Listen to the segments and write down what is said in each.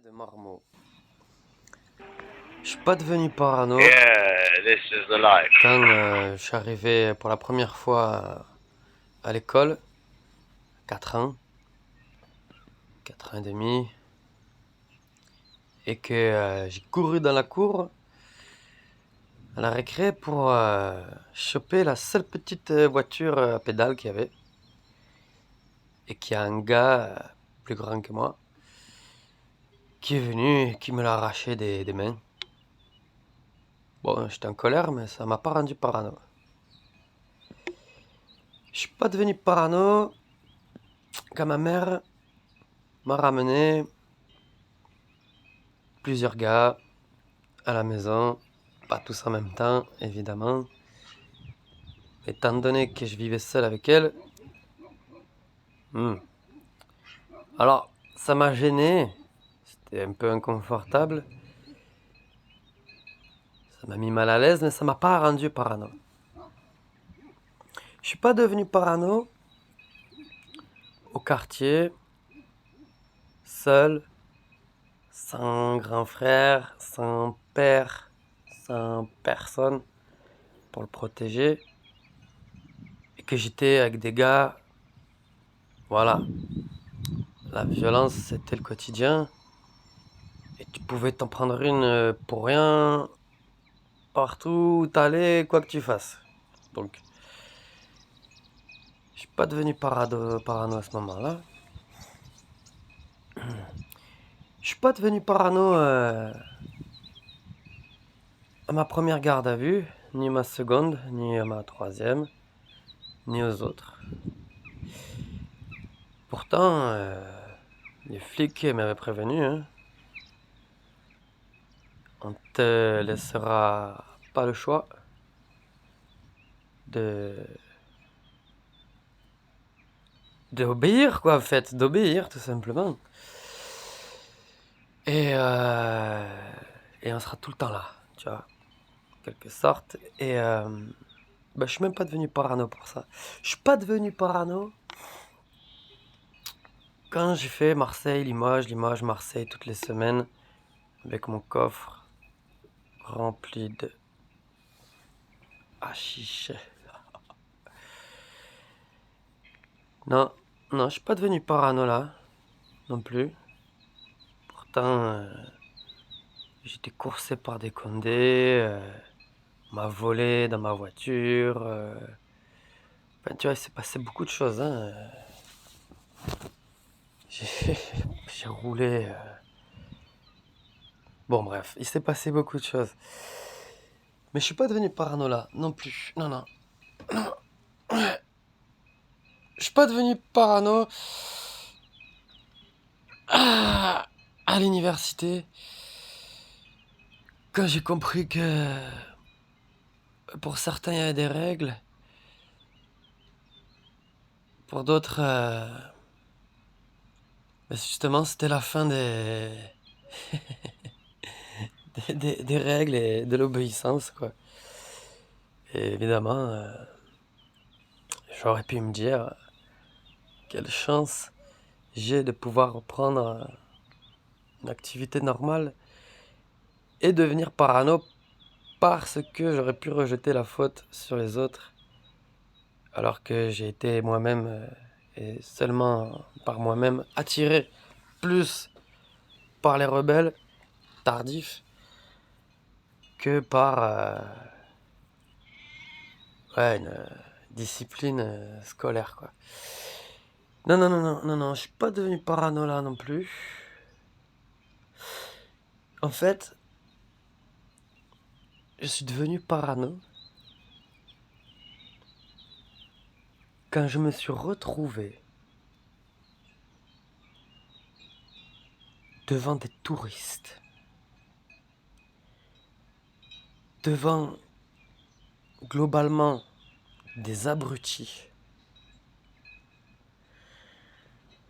de marmots. Je suis pas devenu parano Yeah, this is the life. quand je suis arrivé pour la première fois à l'école, 4 ans, 4 ans et demi, et que j'ai couru dans la cour à la récré pour choper la seule petite voiture à pédale qu'il y avait, et qu'il y a un gars plus grand que moi qui est venu et qui me l'a arraché des mains. Bon, j'étais en colère, mais ça m'a pas rendu parano. Je suis pas devenu parano quand ma mère m'a ramené plusieurs gars à la maison, pas tous en même temps, évidemment. Étant donné que je vivais seul avec elle, alors ça m'a gêné, c'était un peu inconfortable, ça m'a mis mal à l'aise, mais ça m'a pas rendu parano. Je suis pas devenu parano au quartier, seul, sans grand frère, sans père, sans personne pour le protéger, et que j'étais avec des gars, voilà. La violence, c'était le quotidien. Et tu pouvais t'en prendre une pour rien, partout où t'allais, quoi que tu fasses. Donc, je suis pas devenu parano à ce moment-là. Je suis pas devenu parano à ma première garde à vue, ni ma seconde, ni à ma troisième, ni aux autres. Pourtant, les flics m'avaient prévenu, hein. On te laissera pas le choix de d'obéir, quoi, en fait, d'obéir, tout simplement. Et, et on sera tout le temps là, tu vois, en quelque sorte. Et je suis même pas devenu parano pour ça. Je suis pas devenu parano quand j'ai fait Marseille, Limoges, Limoges, Marseille toutes les semaines avec mon coffre rempli de hashish. Non, non, je suis pas devenu parano là, non plus. Pourtant, j'étais coursé par des condés, on m'a volé dans ma voiture. Enfin, tu vois, il s'est passé beaucoup de choses, hein. J'ai roulé. Bon, bref, il s'est passé beaucoup de choses. Mais je suis pas devenu parano là, non plus. Non, non. Je suis pas devenu parano à l'université quand j'ai compris que pour certains il y avait des règles, pour d'autres, justement, c'était la fin des règles et de l'obéissance, quoi. Et évidemment, j'aurais pu me dire quelle chance j'ai de pouvoir reprendre une activité normale et devenir parano parce que j'aurais pu rejeter la faute sur les autres alors que j'ai été moi-même et seulement par moi-même attiré plus par les rebelles tardifs que par une discipline scolaire, quoi. Non, non, non, non, non, non, je suis pas devenu parano là non plus. En fait, je suis devenu parano quand je me suis retrouvé devant des touristes, devant globalement des abrutis,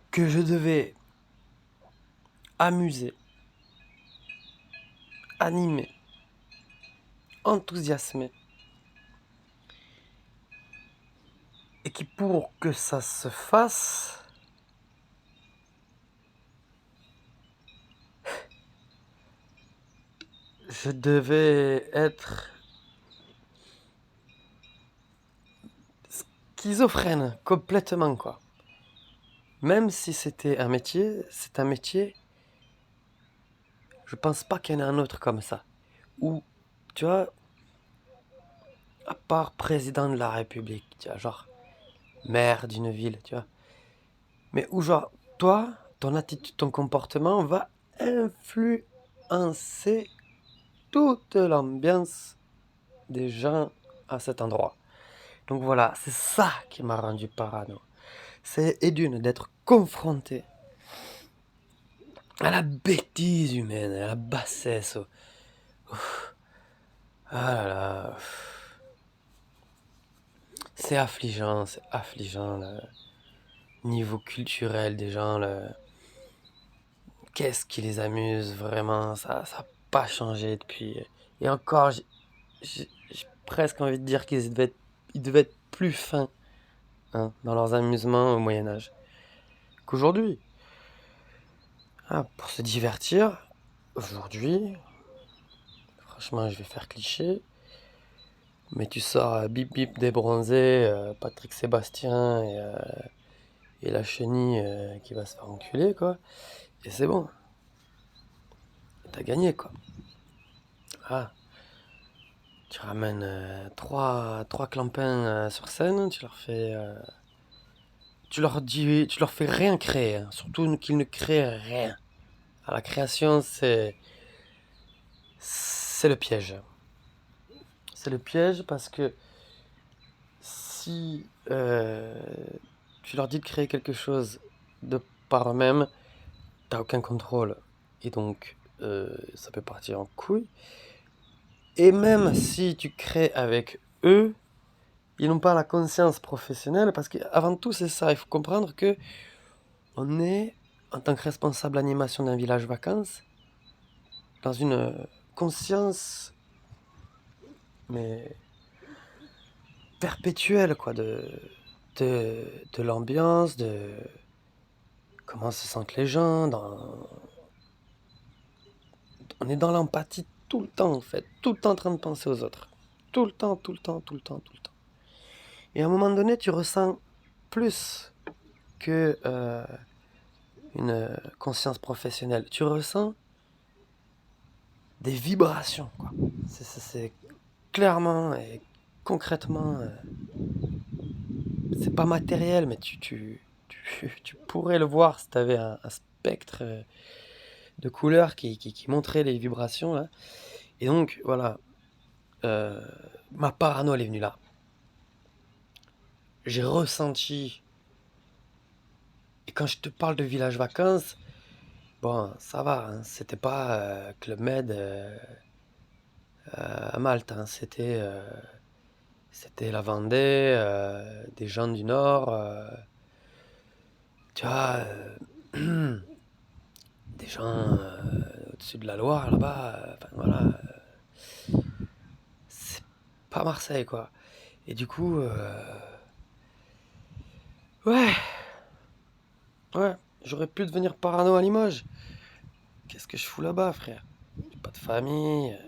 que je devais amuser, animer, enthousiasmer, et qui pour que ça se fasse, je devais être schizophrène complètement, quoi. Même si c'était un métier, c'est un métier, je pense pas qu'il y en ait un autre comme ça. Où, tu vois, à part président de la République, tu vois, genre maire d'une ville, tu vois. Mais où, genre, toi, ton attitude, ton comportement va influencer toute l'ambiance des gens à cet endroit. Donc voilà, c'est ça qui m'a rendu parano. C'est et d'une d'être confronté à la bêtise humaine, à la bassesse. Ah là là. C'est affligeant le niveau culturel des gens. Qu'est-ce qui les amuse vraiment? Ça n'a pas changé depuis. Et encore, j'ai presque envie de dire ils devaient être plus fins, hein, dans leurs amusements au Moyen-Âge qu'aujourd'hui. Ah, pour se divertir, aujourd'hui, franchement, je vais faire cliché, mais tu sors Bip Bip des bronzés, Patrick Sébastien et la chenille qui va se faire enculer, quoi. Et c'est bon, t'as gagné, quoi. Ah, tu ramènes trois clampins sur scène, tu leur fais rien créer, hein, surtout qu'ils ne créent rien. À la création, c'est le piège. C'est le piège parce que si tu leur dis de créer quelque chose de par eux-mêmes, t'as aucun contrôle. Et donc, ça peut partir en couille. Et même si tu crées avec eux, ils n'ont pas la conscience professionnelle parce qu'avant tout, c'est ça. Il faut comprendre que on est, en tant que responsable animation d'un village vacances, dans une conscience, mais perpétuelle, quoi, de l'ambiance, de comment se sentent les gens. On est dans l'empathie tout le temps, en fait. Tout le temps en train de penser aux autres. Tout le temps, tout le temps, tout le temps, tout le temps. Et à un moment donné, tu ressens plus que une conscience professionnelle. Tu ressens des vibrations, quoi. C'est clairement et concrètement, c'est pas matériel, mais tu pourrais le voir si tu avais un spectre de couleurs qui montrait les vibrations, là. Et donc, voilà, ma parano, elle est venue là. J'ai ressenti. Et quand je te parle de village vacances, bon, ça va, hein, c'était pas Club Med à Malte, hein, c'était la Vendée, des gens du Nord, tu vois, des gens au-dessus de la Loire là-bas, enfin voilà, c'est pas Marseille quoi. Et du coup, ouais, ouais, j'aurais pu devenir parano à Limoges. Qu'est-ce que je fous là-bas, frère? J'ai pas de famille,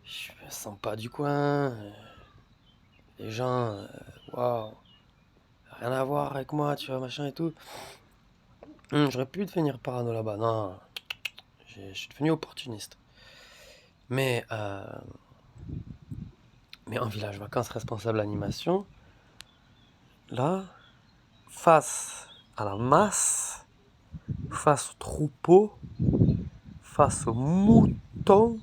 je me sens pas du coin, les gens, waouh, rien à voir avec moi, tu vois, machin et tout. J'aurais pu devenir parano là-bas, non, je suis devenu opportuniste. Mais, euh, mais en village vacances responsable animation, là, face à la masse, face au troupeau, face aux moutons,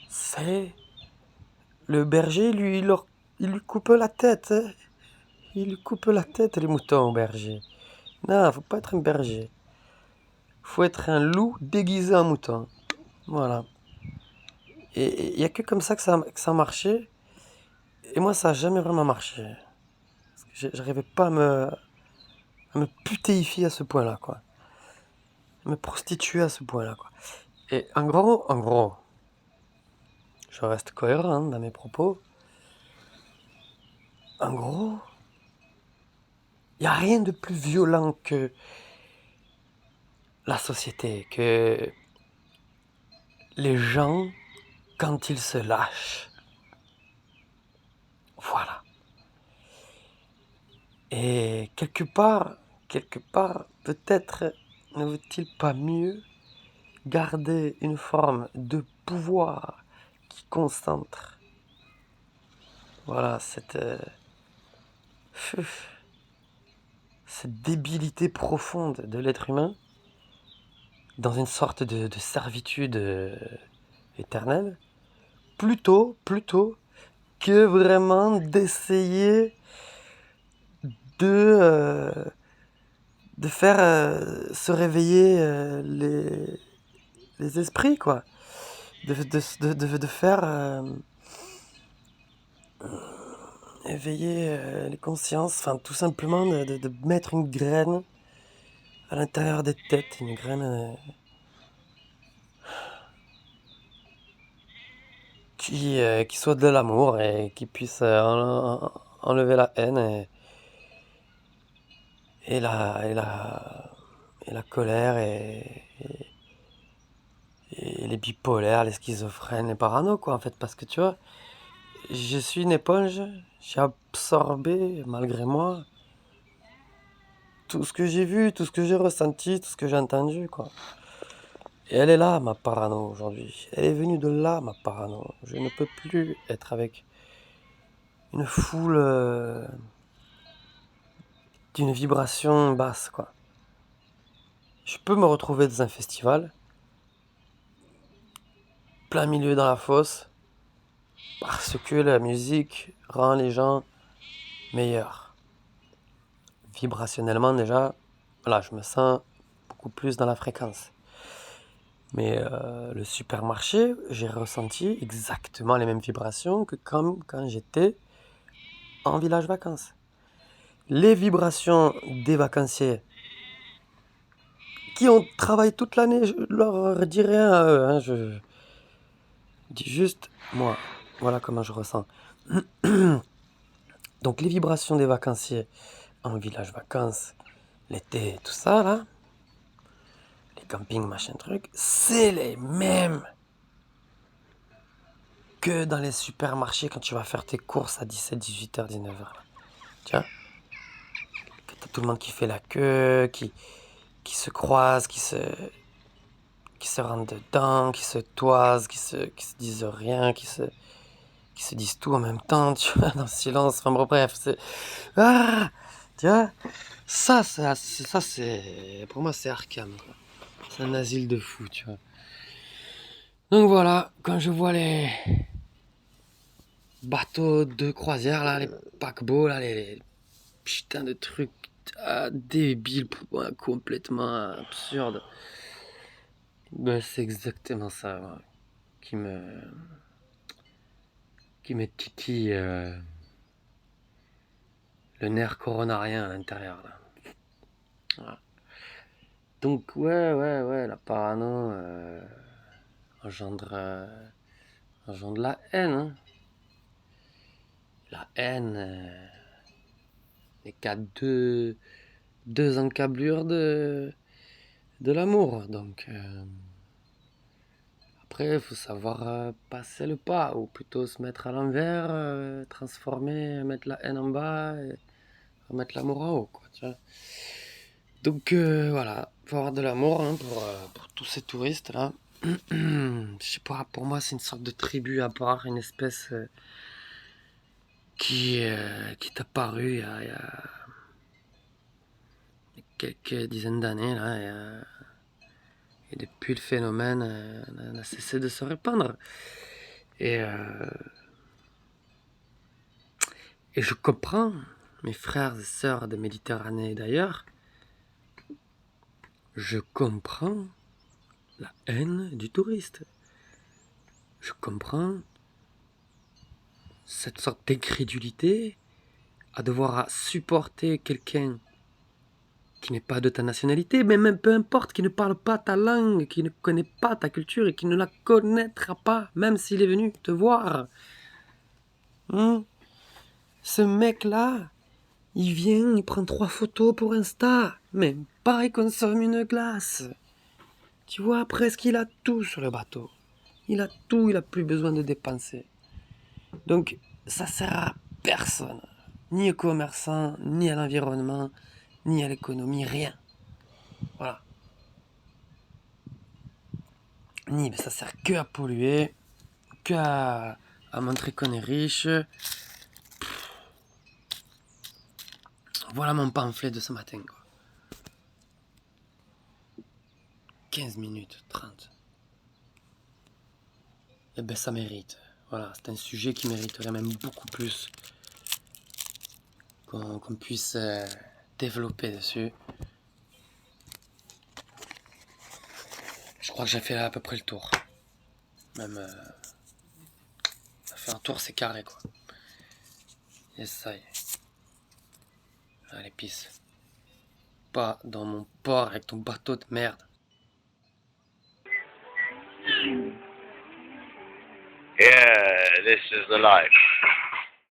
c'est le berger, il lui coupe la tête, hein. Il lui coupe la tête, les moutons au berger. Non, faut pas être un berger. Faut être un loup déguisé en mouton. Voilà. Et il n'y a que comme ça que ça marchait. Et moi, ça n'a jamais vraiment marché. Parce que j'arrivais pas à me putéifier à ce point-là, quoi. À me prostituer à ce point-là, quoi. Et en gros, je reste cohérent, hein, dans mes propos. En gros, il n'y a rien de plus violent que la société, que les gens quand ils se lâchent. Voilà. Et quelque part, peut-être ne vaut-il pas mieux garder une forme de pouvoir qui concentre, voilà, cette débilité profonde de l'être humain dans une sorte de servitude éternelle, plutôt que vraiment d'essayer de, de faire se réveiller les esprits, quoi. De faire éveiller les consciences, enfin tout simplement de mettre une graine à l'intérieur des têtes, une graine qui soit de l'amour et qui puisse enlever la haine et la colère et les bipolaires, les schizophrènes, les parano, quoi, en fait, parce que tu vois, je suis une éponge, j'ai absorbé, malgré moi, tout ce que j'ai vu, tout ce que j'ai ressenti, tout ce que j'ai entendu, quoi. Et elle est là, ma parano, aujourd'hui. Elle est venue de là, ma parano. Je ne peux plus être avec une foule d'une vibration basse, quoi. Je peux me retrouver dans un festival, plein milieu dans la fosse, parce que la musique rend les gens meilleurs. Vibrationnellement déjà, voilà, je me sens beaucoup plus dans la fréquence. Mais le supermarché, j'ai ressenti exactement les mêmes vibrations que comme quand j'étais en village vacances. Les vibrations des vacanciers qui ont travaillé toute l'année, je leur dis rien à eux, hein, je dis juste moi, voilà comment je ressens. Donc les vibrations des vacanciers en village vacances, l'été, tout ça là, les campings, machin truc, c'est les mêmes que dans les supermarchés quand tu vas faire tes courses à 17, 18h, 19h. Tu vois, que t'as tout le monde qui fait la queue, qui se croise, qui se rentre dedans, qui se toise, qui se disent rien, qui se disent tout en même temps, tu vois, dans le silence. Enfin bon, bref, c'est... Ah, tu vois, c'est... Pour moi, c'est Arkham, quoi. C'est un asile de fous, tu vois. Donc voilà, quand je vois les bateaux de croisière, là, les paquebots, là, les putains de trucs débiles, complètement absurdes, ben, c'est exactement ça, ouais, qui me titille le nerf coronarien à l'intérieur, là. Voilà. Donc ouais, la parano engendre la haine, hein. La haine n'est qu'à deux encablures de l'amour. Donc après, il faut savoir passer le pas, ou plutôt se mettre à l'envers, transformer, mettre la haine en bas et remettre l'amour en haut, quoi, tu vois. Donc voilà, faut avoir de l'amour, hein, pour tous ces touristes là. Je sais pas, pour moi c'est une sorte de tribu à part, une espèce qui est apparue il y a quelques dizaines d'années là, et depuis le phénomène n'a cessé de se répandre. Et je comprends mes frères et sœurs de Méditerranée et d'ailleurs, je comprends la haine du touriste. Je comprends cette sorte d'incrédulité à devoir supporter quelqu'un qui n'est pas de ta nationalité, mais même peu importe, qui ne parle pas ta langue, qui ne connaît pas ta culture et qui ne la connaîtra pas, même s'il est venu te voir. Ce mec-là, il vient, il prend 3 photos pour Insta, mais pas il consomme une glace. Tu vois presque il a tout sur le bateau. Il a tout, il a plus besoin de dépenser. Donc, ça sert à personne. Ni aux commerçants, ni à l'environnement, ni à l'économie, rien. Voilà. Mais ça sert que à polluer, que à montrer qu'on est riche. Voilà mon pamphlet de ce matin, quoi. 15 minutes, 30. Eh ben ça mérite. Voilà, c'est un sujet qui mériterait même beaucoup plus qu'on puisse développer dessus. Je crois que j'ai fait à peu près le tour. Même faire un tour, c'est carré, quoi. Et ça y est. Allez, pisse. Pas dans mon port avec ton bateau de merde. Yeah, this is the life.